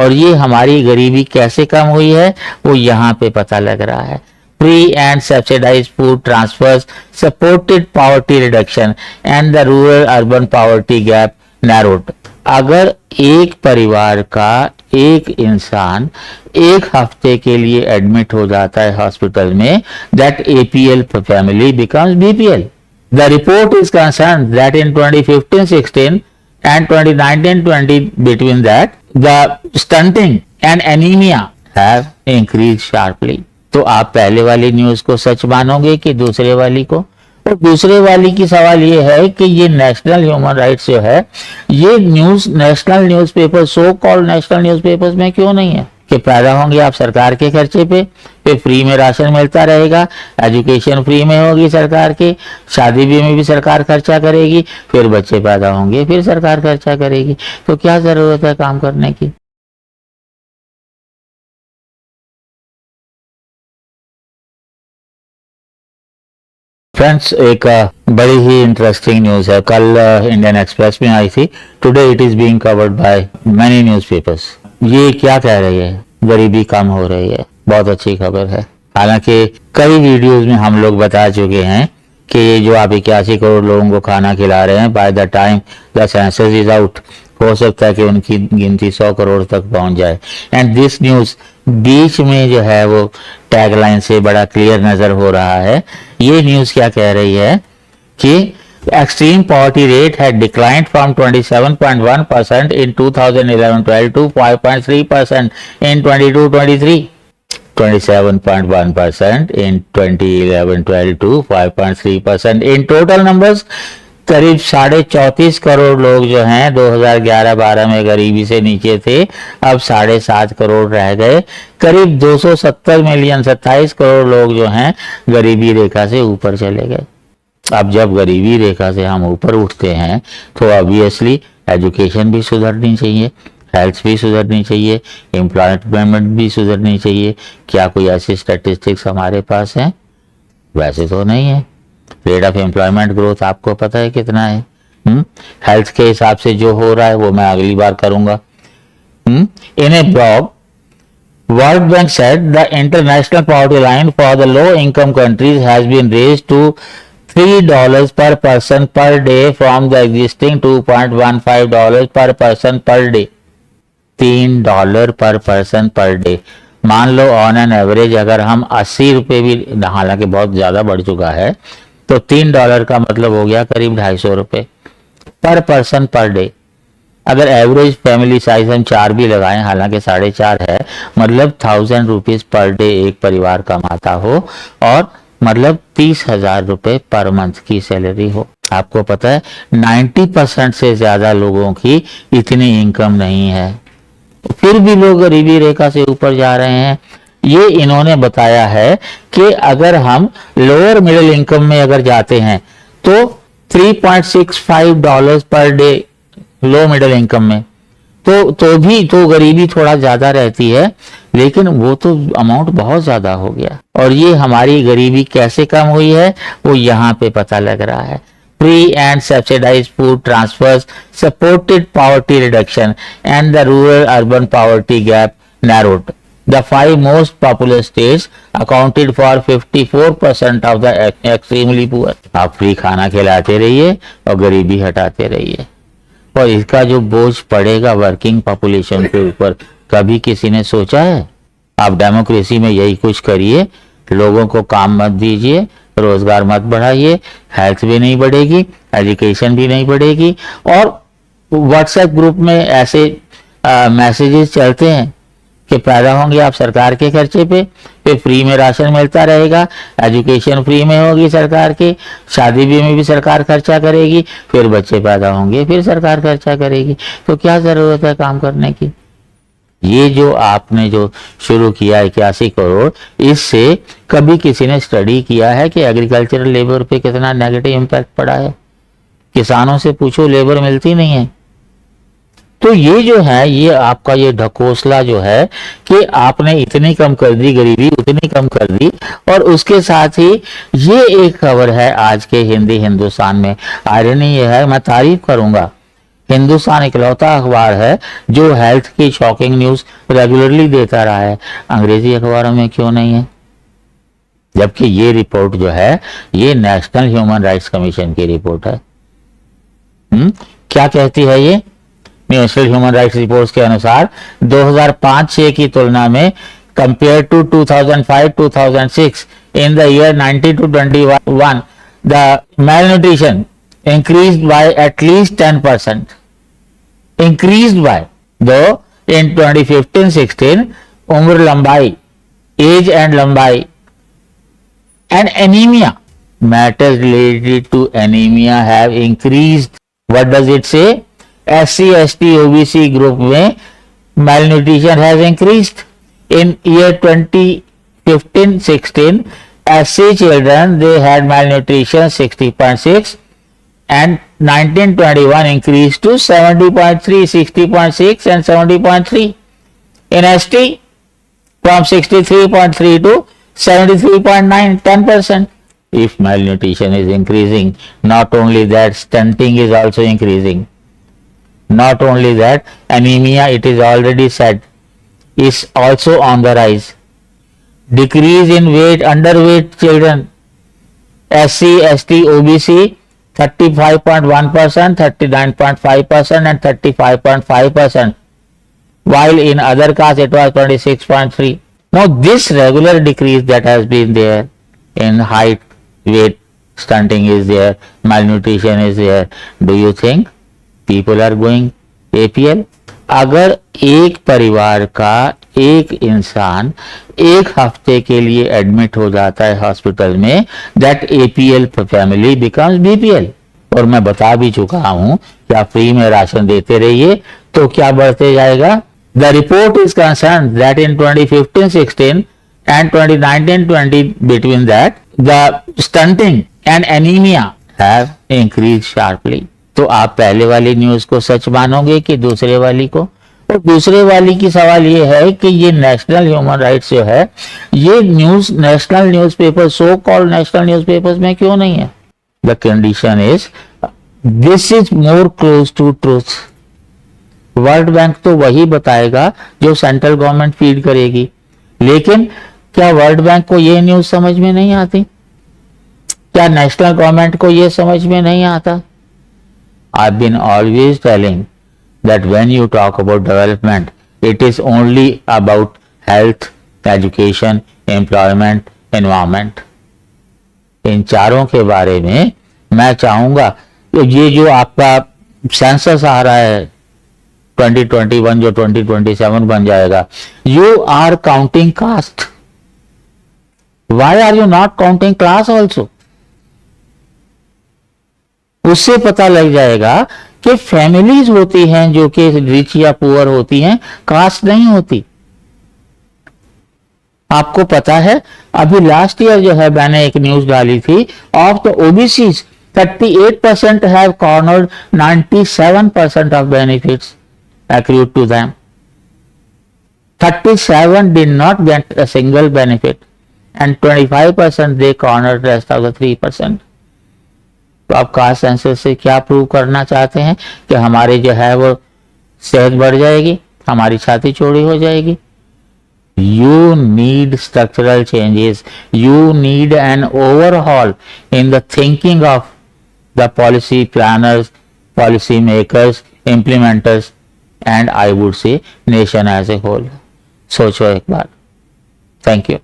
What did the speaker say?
और ये हमारी गरीबी कैसे कम हुई है वो यहाँ पे पता लग रहा है। Free and subsidise food transfers supported poverty reduction and the rural urban poverty gap narrowed. अगर एक परिवार का एक इंसान एक हफ्ते के लिए एडमिट हो जाता है हॉस्पिटल में, that APL family becomes BPL. The report is concerned that in 2015-16 and 2019-20 between that the stunting and anemia have increased sharply। तो आप पहले वाली न्यूज को सच मानोगे कि दूसरे वाली को? और दूसरे वाली की सवाल ये है कि ये नेशनल ह्यूमन राइट्स जो है ये news national newspaper so called national newspapers में क्यों नहीं है कि पैदा होंगे आप सरकार के खर्चे पे, फिर फ्री में राशन मिलता रहेगा, एजुकेशन फ्री में होगी सरकार की, शादी ब्याह में भी सरकार खर्चा करेगी, फिर बच्चे पैदा होंगे फिर सरकार खर्चा करेगी, तो क्या जरूरत है काम करने की? फ्रेंड्स, एक बड़ी ही इंटरेस्टिंग न्यूज है, कल इंडियन एक्सप्रेस में आई थी। Today it is being covered by many newspapers. ये क्या कह रही है? गरीबी कम हो रही है, बहुत अच्छी खबर है। हालांकि कई वीडियोस में हम लोग बता चुके हैं कि ये जो आप 81 करोड़ लोगों को खाना खिला रहे हैं, by the time the census is out, हो सकता है कि उनकी गिनती 100 करोड़ तक पहुंच जाए। एंड दिस न्यूज बीच में जो है वो टैगलाइन से बड़ा क्लियर नजर हो रहा है। ये न्यूज क्या कह रही है कि extreme poverty rate had declined from 27.1% in 2011-12 to 5.3% in 22-23, 27.1% in 2011-12 to 5.3% in total numbers। करीब 34.5 करोड़ लोग जो हैं 2011-12 में गरीबी से नीचे थे, अब 7.5 करोड़ रह गए। करीब 270 मिलियन 27 करोड़ लोग जो हैं गरीबी रेखा से ऊपर चले गए। अब जब गरीबी रेखा से हम ऊपर उठते हैं तो ऑब्वियसली एजुकेशन भी सुधरनी चाहिए, हेल्थ भी सुधरनी चाहिए, एम्प्लॉयमेंट भी सुधरनी चाहिए। क्या कोई ऐसी स्टैटिस्टिक्स हमारे पास हैं? वैसे तो नहीं है। रेट ऑफ एम्प्लॉयमेंट ग्रोथ आपको पता है कितना है? हेल्थ के हिसाब से जो हो रहा है वो मैं अगली बार करूंगा। इन ए blog World Bank said the international poverty line for the low income countries has been raised to $3 per person per day from the existing $2.15 per person per day। $3 पर पर्सन पर डे। मान लो on an average अगर हम 80 रुपये भी, हालांकि बहुत ज्यादा बढ़ चुका है, तो $3 का मतलब हो गया करीब 250 रुपये पर पर्सन पर डे। अगर एवरेज फैमिली साइज हम 4 भी लगाएं, हालांकि 4.5 है, मतलब 1000 रुपीज पर डे एक परिवार कमाता हो और मतलब 30,000 रुपए पर मंथ की सैलरी हो। आपको पता है 90% से ज्यादा लोगों की इतनी इनकम नहीं है, फिर भी लोग गरीबी रेखा से ऊपर जा रहे हैं। ये इन्होंने बताया है कि अगर हम लोअर मिडिल इनकम में अगर जाते हैं तो $3.65 per day low middle income में, तो भी तो गरीबी थोड़ा ज्यादा रहती है, लेकिन वो तो अमाउंट बहुत ज्यादा हो गया। और ये हमारी गरीबी कैसे कम हुई है वो यहाँ पे पता लग रहा है। Free and subsidise food transfers supported poverty reduction and the rural urban poverty gap narrowed. The 5 most populous states accounted for 54% of the extremely poor। आप फ्री खाना खिलाते रहिए और गरीबी हटाते रहिए, और इसका जो बोझ पड़ेगा वर्किंग पॉपुलेशन के ऊपर, कभी किसी ने सोचा है? आप डेमोक्रेसी में यही कुछ करिए, लोगों को काम मत दीजिए, रोजगार मत बढ़ाइए, हेल्थ भी नहीं बढ़ेगी, एजुकेशन भी नहीं बढ़ेगी। और व्हाट्सएप ग्रुप में ऐसे मैसेजेस चलते हैं कि पैदा होंगे आप सरकार के खर्चे पे, फिर फ्री में राशन मिलता रहेगा, एजुकेशन फ्री में होगी सरकार की, शादी ब्याह में भी सरकार खर्चा करेगी, फिर बच्चे पैदा होंगे फिर सरकार खर्चा करेगी, तो क्या जरूरत है काम करने की? ये जो आपने जो शुरू किया 81 करोड़, इससे कभी किसी ने स्टडी किया है कि एग्रीकल्चरल लेबर पे कितना नेगेटिव इम्पैक्ट पड़ा है? किसानों से पूछो, लेबर मिलती नहीं है। तो ये जो है, ये आपका ये ढकोसला जो है कि आपने इतनी कम कर दी गरीबी, उतनी कम कर दी, और उसके साथ ही ये एक खबर है आज के हिंदी हिंदुस्तान में। आयरनी ये है, मैं तारीफ करूंगा हिंदुस्तान इकलौता अखबार है जो हेल्थ की शॉकिंग न्यूज रेगुलरली देता रहा है। अंग्रेजी अखबारों में क्यों नहीं है? जबकि ये रिपोर्ट जो है ये नेशनल ह्यूमन राइट्स कमीशन की रिपोर्ट है। क्या कहती है ये? नेशनल ह्यूमन राइट्स रिपोर्ट्स के अनुसार 2005-6 की तुलना में compare to 2005-2006 in the year 19 to 21 the malnutrition increased by at least 10%. Increased by, though in 2015-16 उम्र लंबाई, एज एंड लंबाई and anemia, matters related to anemia have increased. What does it say? SC, ST, OBC group में malnutrition has increased. In year 2015-16, SC children they had malnutrition 60.6 and 1921 increased to 70.3, 60.6 and 70.3. In ST from 63.3 to 73.9, 10%. If malnutrition is increasing, not only that, stunting is also increasing. Not only that, anemia, it is already said, is also on the rise. Decrease in weight, underweight children, SC, ST, OBC, 35.1%, 39.5% and 35.5%. While in other castes it was 26.3. Now this regular decrease that has been there in height, weight, stunting is there, malnutrition is there. Do you think people are going APL? अगर एक परिवार का एक इंसान एक हफ्ते के लिए एडमिट हो जाता है हॉस्पिटल में, that APL family becomes BPL। और मैं बता भी चुका हूं कि आप फ्री में राशन देते रहिए तो क्या बढ़ते जाएगा। The report is concerned that in 2015-16 and 2019-20 between that, the stunting and anemia have increased sharply. तो आप पहले वाली न्यूज को सच मानोगे कि दूसरे वाली को? और दूसरे वाली की सवाल ये है कि ये नेशनल ह्यूमन राइट्स जो है ये news national newspaper, so called national newspapers में क्यों नहीं है? The condition is this is more close to truth. World Bank तो वही बताएगा जो सेंट्रल गवर्नमेंट फीड करेगी, लेकिन क्या वर्ल्ड बैंक को ये न्यूज समझ में नहीं आती? क्या नेशनल गवर्नमेंट को ये समझ में नहीं आता? I've been always telling that when you talk about development, it is only about health, education, employment, environment. इन चारों के बारे में मैं चाहूंगा कि ये जो आपका सेंसस आ रहा है 2021 जो 2027 बन जाएगा, you are counting caste. Why are you not counting class also? उससे पता लग जाएगा कि फैमिलीज होती हैं जो कि रिच या पुअर होती हैं, कास्ट नहीं होती। आपको पता है अभी लास्ट ईयर जो है मैंने एक न्यूज डाली थी, of the OBCs 38% have cornered 97% of benefits accrued to them. 37 did not get a single benefit and 25% they cornered rest of the 3%. तो आप कास्ट सेंसस से क्या प्रूव करना चाहते हैं कि हमारे जो है वो सेहत बढ़ जाएगी, हमारी छाती चौड़ी हो जाएगी? You need structural changes. You need an overhaul in the thinking of the policy planners, policy makers, implementers, and I would say nation as a whole. सोचो एक बार। Thank you.